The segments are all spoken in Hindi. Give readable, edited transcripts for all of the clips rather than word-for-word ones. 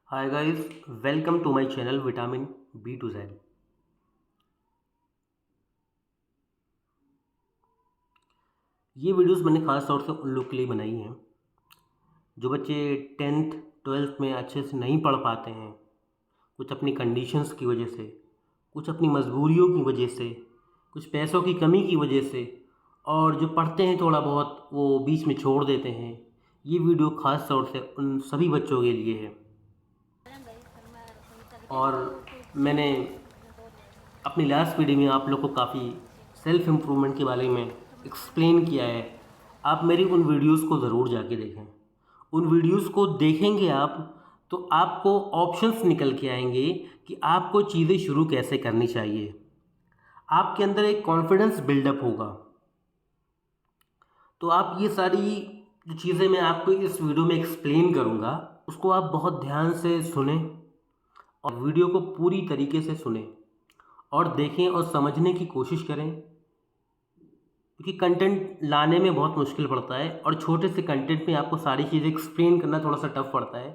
Hi guys, welcome to my channel vitamin B to Z. ये वीडियोस मैंने ख़ास तौर से उन लोग के लिए बनाई हैं जो बच्चे 10th 12th में अच्छे से नहीं पढ़ पाते हैं, कुछ अपनी कंडीशंस की वजह से, कुछ अपनी मजबूरियों की वजह से, कुछ पैसों की कमी की वजह से, और जो पढ़ते हैं थोड़ा बहुत वो बीच में छोड़ देते हैं। ये वीडियो ख़ास तौर से उन सभी बच्चों के लिए है। और मैंने अपनी लास्ट वीडियो में आप लोग को काफ़ी सेल्फ इम्प्रूवमेंट के बारे में एक्सप्लेन किया है। आप मेरी उन वीडियोस को ज़रूर जाके देखें। उन वीडियोस को देखेंगे आप तो आपको ऑप्शंस निकल के आएंगे कि आपको चीज़ें शुरू कैसे करनी चाहिए। आपके अंदर एक कॉन्फिडेंस बिल्डअप होगा। तो आप ये सारी जो चीज़ें मैं आपको इस वीडियो में एक्सप्लेन करूँगा उसको आप बहुत ध्यान से सुने और वीडियो को पूरी तरीके से सुने और देखें और समझने की कोशिश करें, क्योंकि कंटेंट लाने में बहुत मुश्किल पड़ता है और छोटे से कंटेंट में आपको सारी चीज़ें एक्सप्लेन करना थोड़ा सा टफ पड़ता है।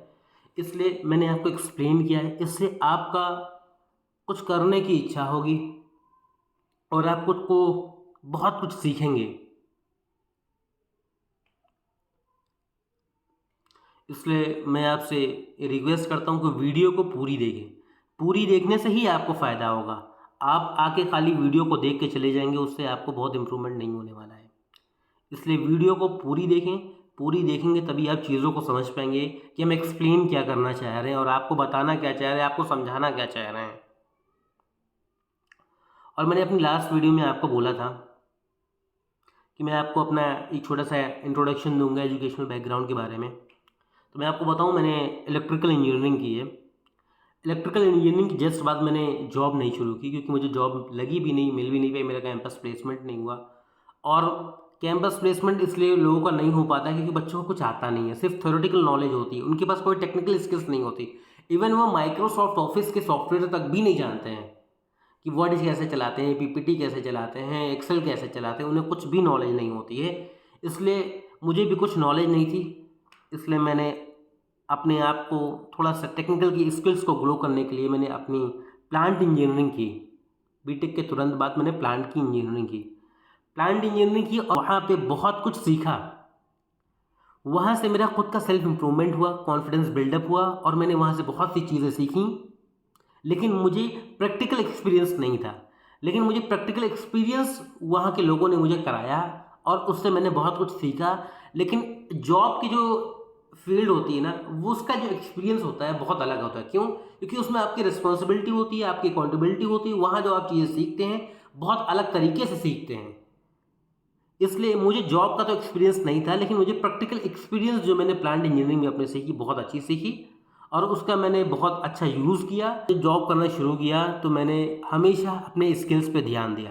इसलिए मैंने आपको एक्सप्लेन किया है। इससे आपका कुछ करने की इच्छा होगी और आप खुद को बहुत कुछ सीखेंगे। इसलिए मैं आपसे रिक्वेस्ट करता हूँ कि वीडियो को पूरी देखें। पूरी देखने से ही आपको फ़ायदा होगा। आप आके खाली वीडियो को देख के चले जाएंगे, उससे आपको बहुत इम्प्रूवमेंट नहीं होने वाला है। इसलिए वीडियो को पूरी देखें। पूरी देखेंगे तभी आप चीज़ों को समझ पाएंगे कि हम एक्सप्लेन क्या करना चाह रहे हैं और आपको बताना क्या चाह रहे हैं, आपको समझाना क्या चाह रहे हैं। और मैंने अपनी लास्ट वीडियो में आपको बोला था कि मैं आपको अपना एक छोटा सा इंट्रोडक्शन दूंगा एजुकेशनल बैकग्राउंड के बारे में। तो मैं आपको बताऊं, मैंने इलेक्ट्रिकल इंजीनियरिंग की है। इलेक्ट्रिकल इंजीनियरिंग के जस्ट बाद मैंने जॉब नहीं शुरू की, क्योंकि मुझे जॉब लगी भी नहीं, मिल भी नहीं पाई, मेरा कैंपस प्लेसमेंट नहीं हुआ। और कैंपस प्लेसमेंट इसलिए लोगों का नहीं हो पाता है क्योंकि बच्चों को कुछ आता नहीं है, सिर्फ थ्योरेटिकल नॉलेज होती है, उनके पास कोई टेक्निकल स्किल्स नहीं होती। इवन वो माइक्रोसॉफ्ट ऑफिस के सॉफ्टवेयर तक भी नहीं जानते हैं कि वर्ड कैसे चलाते हैं, पीपीटी कैसे चलाते हैं, एक्सेल कैसे चलाते हैं, उन्हें कुछ भी नॉलेज नहीं होती है। इसलिए मुझे भी कुछ नॉलेज नहीं थी। इसलिए मैंने अपने आप को थोड़ा सा टेक्निकल की स्किल्स को ग्रो करने के लिए मैंने अपनी प्लांट इंजीनियरिंग की। बीटेक के तुरंत बाद मैंने प्लांट की इंजीनियरिंग की। प्लांट इंजीनियरिंग की और वहाँ पे बहुत कुछ सीखा। वहाँ से मेरा खुद का सेल्फ इम्प्रूवमेंट हुआ, कॉन्फिडेंस बिल्डअप हुआ और मैंने वहाँ से बहुत सी चीज़ें सीखी। लेकिन मुझे प्रैक्टिकल एक्सपीरियंस नहीं था। लेकिन मुझे प्रैक्टिकल एक्सपीरियंस वहाँ के लोगों ने मुझे कराया और उससे मैंने बहुत कुछ सीखा। लेकिन जॉब की जो फील्ड होती है ना, वो उसका जो एक्सपीरियंस होता है बहुत अलग होता है। क्यों? क्योंकि उसमें आपकी रिस्पॉन्सिबिलिटी होती है, आपकी अकाउंटेबिलिटी होती है। वहाँ जो आप चीज़ें सीखते हैं बहुत अलग तरीके से सीखते हैं। इसलिए मुझे जॉब का तो एक्सपीरियंस नहीं था, लेकिन मुझे प्रैक्टिकल एक्सपीरियंस जो मैंने प्लांट इंजीनियरिंग में अपने सीखी, बहुत अच्छी सीखी और उसका मैंने बहुत अच्छा यूज़ किया। जब जॉब करना शुरू किया तो मैंने हमेशा अपने स्किल्स पे ध्यान दिया,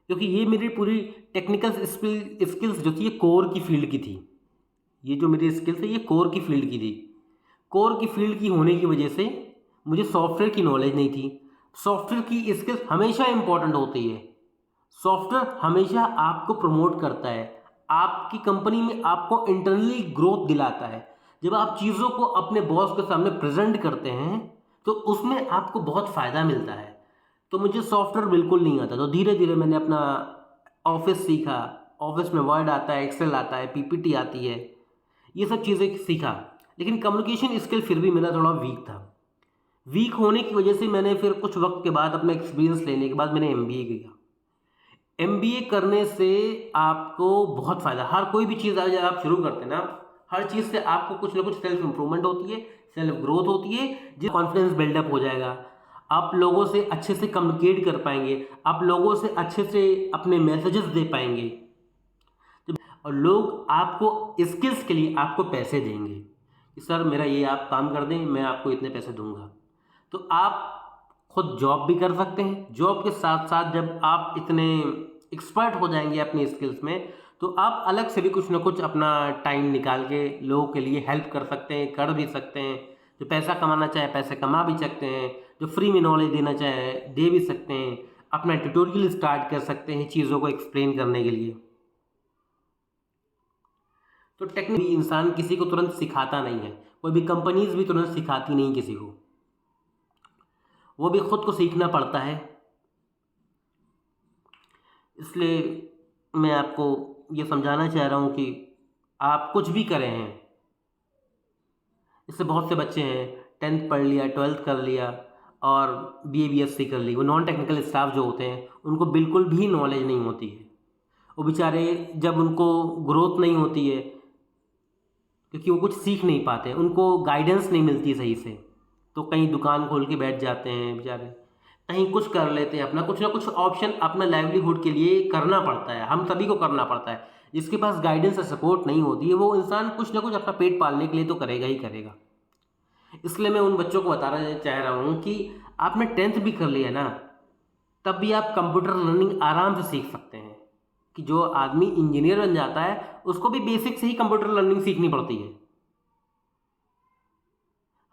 क्योंकि ये मेरी पूरी टेक्निकल स्किल्स जो थी ये कोर की फील्ड की थी। ये जो मेरी स्किल्स है ये कोर की फील्ड की थी। कोर की फील्ड की होने की वजह से मुझे सॉफ्टवेयर की नॉलेज नहीं थी। सॉफ्टवेयर की स्किल्स हमेशा इंपॉर्टेंट होती है। सॉफ्टवेयर हमेशा आपको प्रमोट करता है, आपकी कंपनी में आपको इंटरनली ग्रोथ दिलाता है। जब आप चीज़ों को अपने बॉस के सामने प्रेजेंट करते हैं तो उसमें आपको बहुत फ़ायदा मिलता है। तो मुझे सॉफ्टवेयर बिल्कुल नहीं आता, तो धीरे धीरे मैंने अपना ऑफिस सीखा। ऑफिस में वर्ड आता है, एक्सेल आता है, पीपीटी आती है, ये सब चीज़ें सीखा। लेकिन कम्युनिकेशन स्किल फिर भी मेरा थोड़ा वीक था। वीक होने की वजह से मैंने फिर कुछ वक्त के बाद अपना एक्सपीरियंस लेने के बाद मैंने एमबीए किया। एमबीए करने से आपको बहुत फ़ायदा, हर कोई भी चीज़ अगर आप शुरू करते हैं ना, हर चीज़ से आपको कुछ ना कुछ सेल्फ इंप्रूवमेंट होती है, सेल्फ ग्रोथ होती है, जिस कॉन्फिडेंस बिल्डअप हो जाएगा। आप लोगों से अच्छे से कम्युनिकेट कर पाएंगे, आप लोगों से अच्छे से अपने मैसेजेस दे पाएंगे और लोग आपको स्किल्स के लिए आपको पैसे देंगे कि सर मेरा ये आप काम कर दें, मैं आपको इतने पैसे दूंगा। तो आप खुद जॉब भी कर सकते हैं। जॉब के साथ साथ जब आप इतने एक्सपर्ट हो जाएंगे अपनी स्किल्स में, तो आप अलग से भी कुछ ना कुछ अपना टाइम निकाल के लोगों के लिए हेल्प कर सकते हैं, कर भी सकते हैं। जो पैसा कमाना चाहे पैसे कमा भी सकते हैं, जो फ्री में नॉलेज देना चाहे दे भी सकते हैं, अपना ट्यूटोरियल स्टार्ट कर सकते हैं चीज़ों को एक्सप्लेन करने के लिए। तो टेक्निक इंसान किसी को तुरंत सिखाता नहीं है, कोई भी कंपनीज भी तुरंत सिखाती नहीं किसी को, वो भी खुद को सीखना पड़ता है। इसलिए मैं आपको ये समझाना चाह रहा हूँ कि आप कुछ भी करें हैं। इससे बहुत से बच्चे हैं 10th पढ़ लिया, 12th कर लिया और BA BSc कर ली, वो नॉन टेक्निकल स्टाफ जो होते हैं उनको बिल्कुल भी नॉलेज नहीं होती है। वो बेचारे जब उनको ग्रोथ नहीं होती है क्योंकि वो कुछ सीख नहीं पाते, उनको गाइडेंस नहीं मिलती सही से, तो कहीं दुकान खोल के बैठ जाते हैं बेचारे, कहीं कुछ कर लेते हैं, अपना कुछ ना कुछ ऑप्शन अपना लाइवलीहुड के लिए करना पड़ता है, हम सभी को करना पड़ता है। जिसके पास गाइडेंस और सपोर्ट नहीं होती है वो इंसान कुछ ना कुछ अपना पेट पालने के लिए तो करेगा ही करेगा। इसलिए मैं उन बच्चों को बताना चाह रहा हूँ कि आपने 10th भी कर लिया ना, तब भी आप कंप्यूटर लर्निंग आराम से सीख सकते हैं। कि जो आदमी इंजीनियर बन जाता है उसको भी बेसिक से ही कंप्यूटर लर्निंग सीखनी पड़ती है।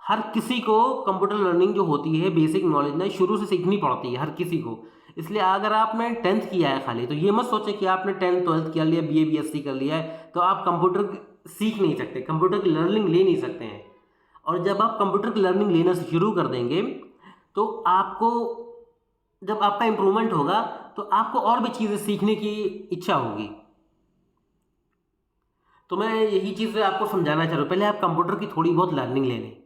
हर किसी को कंप्यूटर लर्निंग जो होती है बेसिक नॉलेज ना शुरू से सीखनी पड़ती है हर किसी को। इसलिए अगर आपने 10th किया है खाली, तो ये मत सोचें कि आपने 10th 12th कर लिया, BA BSc कर लिया है तो आप कंप्यूटर सीख नहीं सकते, कंप्यूटर की लर्निंग ले नहीं सकते हैं। और जब आप कंप्यूटर की लर्निंग लेना शुरू कर देंगे तो आपको, जब आपका इम्प्रूवमेंट होगा तो आपको और भी चीज़ें सीखने की इच्छा होगी। तो मैं यही चीज़ें आपको समझाना चाह रहा हूँ। पहले आप कंप्यूटर की थोड़ी बहुत लर्निंग ले लें।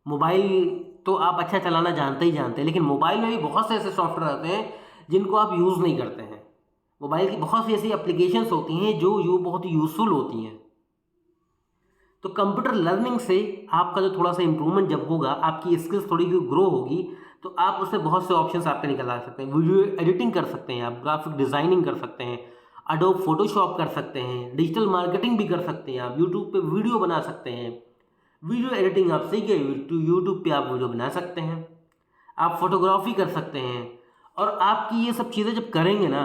मोबाइल तो आप अच्छा चलाना जानते ही जानते हैं, लेकिन मोबाइल में भी बहुत से ऐसे सॉफ्टवेयर आते हैं जिनको आप यूज़ नहीं करते हैं। मोबाइल की बहुत सी ऐसी एप्लीकेशंस होती हैं जो बहुत यूज़फुल होती हैं। तो कंप्यूटर लर्निंग से आपका जो थोड़ा सा इम्प्रूवमेंट जब होगा, आपकी स्किल्स थोड़ी ग्रो होगी, तो आप उसमें बहुत से ऑप्शंस आपके निकल आ सकते हैं। वीडियो एडिटिंग कर सकते हैं, आप ग्राफिक डिज़ाइनिंग कर सकते हैं, एडोब फोटोशॉप कर सकते हैं, डिजिटल मार्केटिंग भी कर सकते हैं, आप यूट्यूब पे वीडियो बना सकते हैं। वीडियो एडिटिंग आप सीख गए तो यूट्यूब पे आप वीडियो बना सकते हैं, आप फोटोग्राफी कर सकते हैं। और आपकी ये सब चीज़ें जब करेंगे ना,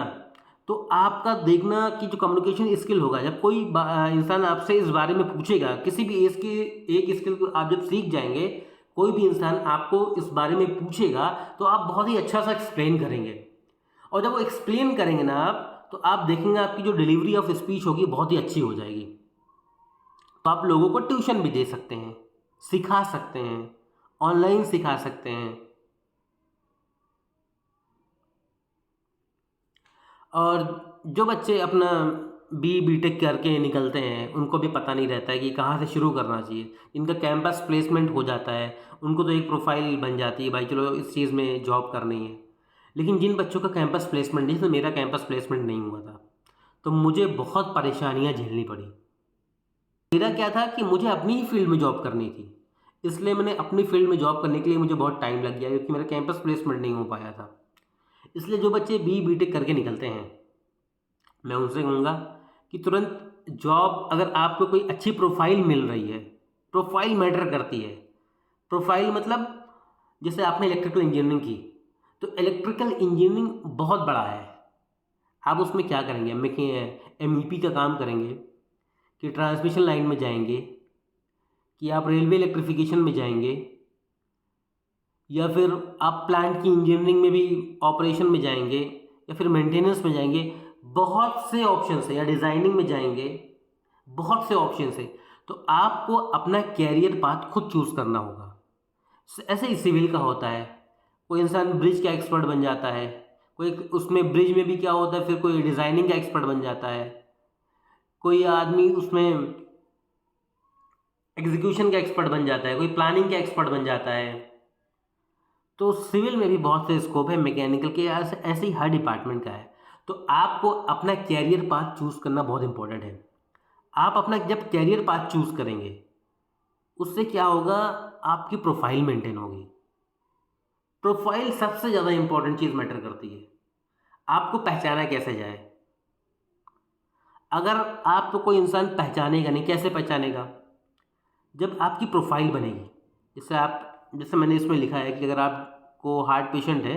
तो आपका देखना कि जो कम्युनिकेशन स्किल होगा, जब कोई इंसान आपसे इस बारे में पूछेगा, किसी भी एज के एक स्किल को आप जब सीख जाएंगे, कोई भी इंसान आपको इस बारे में पूछेगा तो आप बहुत ही अच्छा सा एक्सप्लेन करेंगे। और जब वो एक्सप्लेन करेंगे ना आप, तो आप देखेंगे आपकी जो डिलीवरी ऑफ स्पीच होगी बहुत ही अच्छी हो जाएगी। तो आप लोगों को ट्यूशन भी दे सकते हैं, सिखा सकते हैं, ऑनलाइन सिखा सकते हैं। और जो बच्चे अपना BTech करके निकलते हैं उनको भी पता नहीं रहता है कि कहाँ से शुरू करना चाहिए। इनका कैंपस प्लेसमेंट हो जाता है, उनको तो एक प्रोफाइल बन जाती है, भाई चलो इस चीज़ में जॉब करनी है। लेकिन जिन बच्चों का कैंपस प्लेसमेंट नहीं, तो मेरा कैंपस प्लेसमेंट नहीं हुआ था, तो मुझे बहुत परेशानियाँ झेलनी पड़ी। मेरा क्या था कि मुझे अपनी ही फील्ड में जॉब करनी थी, इसलिए मैंने अपनी फील्ड में जॉब करने के लिए मुझे बहुत टाइम लग गया क्योंकि मेरा कैंपस प्लेसमेंट नहीं हो पाया था। इसलिए जो बच्चे BTech करके निकलते हैं, मैं उनसे कहूँगा कि तुरंत जॉब, अगर आपको कोई अच्छी प्रोफाइल मिल रही है, प्रोफाइल मैटर करती है। प्रोफाइल मतलब जैसे आपने इलेक्ट्रिकल इंजीनियरिंग की, तो इलेक्ट्रिकल इंजीनियरिंग बहुत बड़ा है। आप उसमें क्या करेंगे, MEP का काम करेंगे, कि ट्रांसमिशन लाइन में जाएंगे, कि आप रेलवे इलेक्ट्रिफिकेशन में जाएंगे, या फिर आप प्लांट की इंजीनियरिंग में भी ऑपरेशन में जाएंगे, या फिर मेंटेनेंस में जाएंगे। बहुत से ऑप्शन है, या डिज़ाइनिंग में जाएंगे, बहुत से ऑप्शन है। तो आपको अपना कैरियर पाथ खुद चूज़ करना होगा। ऐसे ही सिविल का होता है, कोई इंसान ब्रिज का एक्सपर्ट बन जाता है, कोई उसमें ब्रिज में भी क्या होता है, फिर कोई डिज़ाइनिंग का एक्सपर्ट बन जाता है, कोई आदमी उसमें एग्जीक्यूशन का एक्सपर्ट बन जाता है, कोई प्लानिंग का एक्सपर्ट बन जाता है। तो सिविल में भी बहुत से स्कोप है, मैकेनिकल के ऐसे ही हर डिपार्टमेंट का है। तो आपको अपना कैरियर पाथ चूज़ करना बहुत इंपॉर्टेंट है। आप अपना जब कैरियर पाथ चूज़ करेंगे, उससे क्या होगा, आपकी प्रोफाइल मेंटेन होगी। प्रोफाइल सबसे ज़्यादा इंपॉर्टेंट चीज़ मैटर करती है। आपको पहचाना कैसे जाए, अगर आपको कोई इंसान पहचानेगा नहीं, कैसे पहचानेगा, जब आपकी प्रोफाइल बनेगी। जैसे मैंने इसमें लिखा है कि अगर आपको हार्ट पेशेंट है,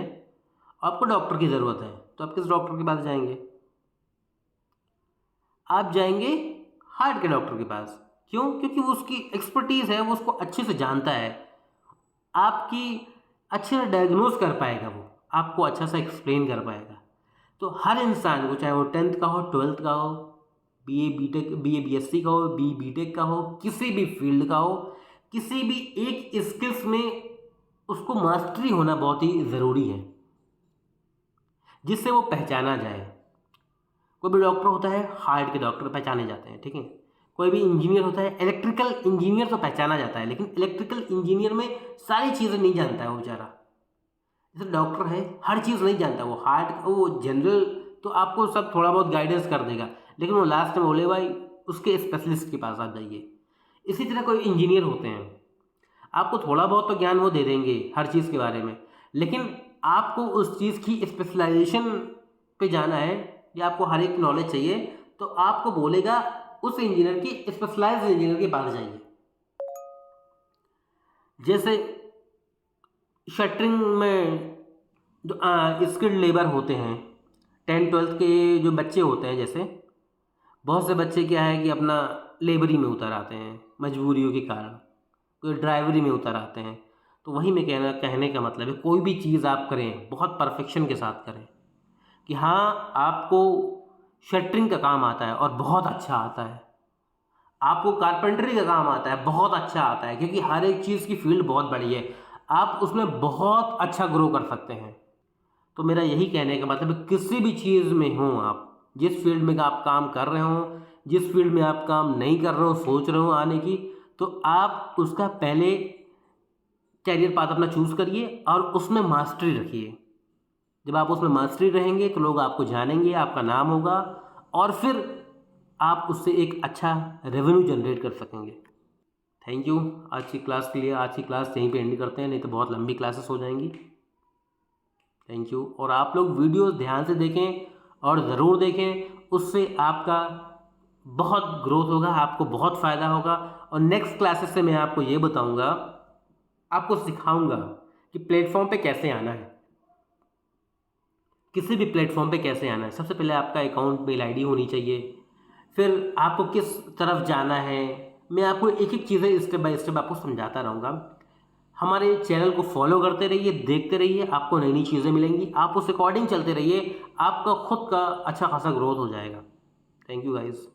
आपको डॉक्टर की ज़रूरत है, तो आप किस डॉक्टर के पास जाएंगे, आप जाएंगे हार्ट के डॉक्टर के पास। क्यों? क्योंकि वो उसकी एक्सपर्टीज़ है, वो उसको अच्छे से जानता है, आपकी अच्छे से डायग्नोज कर पाएगा, वो आपको अच्छा सा एक्सप्लेन कर पाएगा। तो हर इंसान को, चाहे वो 10th का हो, 12th का हो, BA BSc का हो, BTech का हो, किसी भी फील्ड का हो, किसी भी एक स्किल्स में उसको मास्टरी होना बहुत ही ज़रूरी है, जिससे वो पहचाना जाए। कोई भी डॉक्टर होता है, हार्ट के डॉक्टर पहचाने जाते हैं, ठीक है। कोई भी इंजीनियर होता है, इलेक्ट्रिकल इंजीनियर तो पहचाना जाता है, लेकिन इलेक्ट्रिकल इंजीनियर में सारी चीज़ें नहीं जानता है वो बेचारा। जैसे डॉक्टर है, हर चीज़ नहीं जानता, वो हार्ट वो जनरल तो आपको सब थोड़ा बहुत गाइडेंस कर देगा, लेकिन वो लास्ट में बोले भाई उसके स्पेशलिस्ट के पास आप जाइए। इसी तरह कोई इंजीनियर होते हैं, आपको थोड़ा बहुत तो ज्ञान वो दे देंगे हर चीज़ के बारे में, लेकिन आपको उस चीज़ की स्पेशलाइजेशन पे जाना है या आपको हर एक नॉलेज चाहिए, तो आपको बोलेगा उस इंजीनियर की स्पेशलाइज्ड इंजीनियर के पास जाइए। जैसे शटरिंग में जो स्किल्ड लेबर होते हैं, 10th-12th के जो बच्चे होते हैं, जैसे बहुत से बच्चे क्या है कि अपना लेबरी में उतर आते हैं मजबूरियों के कारण, कोई ड्राइवरी में उतर आते हैं। तो वही मैं कहने का मतलब है, कोई भी चीज़ आप करें बहुत परफेक्शन के साथ करें, कि हाँ आपको शटरिंग का काम आता है और बहुत अच्छा आता है, आपको कारपेंटरी का काम आता है बहुत अच्छा आता है, क्योंकि हर एक चीज़ की फील्ड बहुत बड़ी है, आप उसमें बहुत अच्छा ग्रो कर सकते हैं। तो मेरा यही कहने का मतलब है, किसी भी चीज़ में हो आप, जिस फील्ड में आप काम कर रहे हो, जिस फील्ड में आप काम नहीं कर रहे हो, सोच रहे हो आने की, तो आप उसका पहले कैरियर पाथ अपना चूज़ करिए और उसमें मास्टरी रखिए। जब आप उसमें मास्टरी रहेंगे तो लोग आपको जानेंगे, आपका नाम होगा, और फिर आप उससे एक अच्छा रेवेन्यू जनरेट कर सकेंगे। थैंक यू आज की क्लास के लिए। आज की क्लास यहीं पे एंड करते हैं, नहीं तो बहुत लंबी क्लासेस हो जाएंगी। Thank you. और आप लोग वीडियोस ध्यान से देखें और ज़रूर देखें, उससे आपका बहुत ग्रोथ होगा, आपको बहुत फ़ायदा होगा। और नेक्स्ट क्लासेस से मैं आपको ये बताऊंगा, आपको सिखाऊंगा कि प्लेटफॉर्म पे कैसे आना है, किसी भी प्लेटफॉर्म पे कैसे आना है। सबसे पहले आपका अकाउंट मेल आईडी होनी चाहिए, फिर आपको किस तरफ जाना है, मैं आपको एक एक चीज़ें स्टेप बाय स्टेप आपको समझाता रहूँगा। हमारे चैनल को फॉलो करते रहिए, देखते रहिए, आपको नई नई चीज़ें मिलेंगी, आप उस अकॉर्डिंग चलते रहिए, आपका खुद का अच्छा खासा ग्रोथ हो जाएगा। Thank you guys.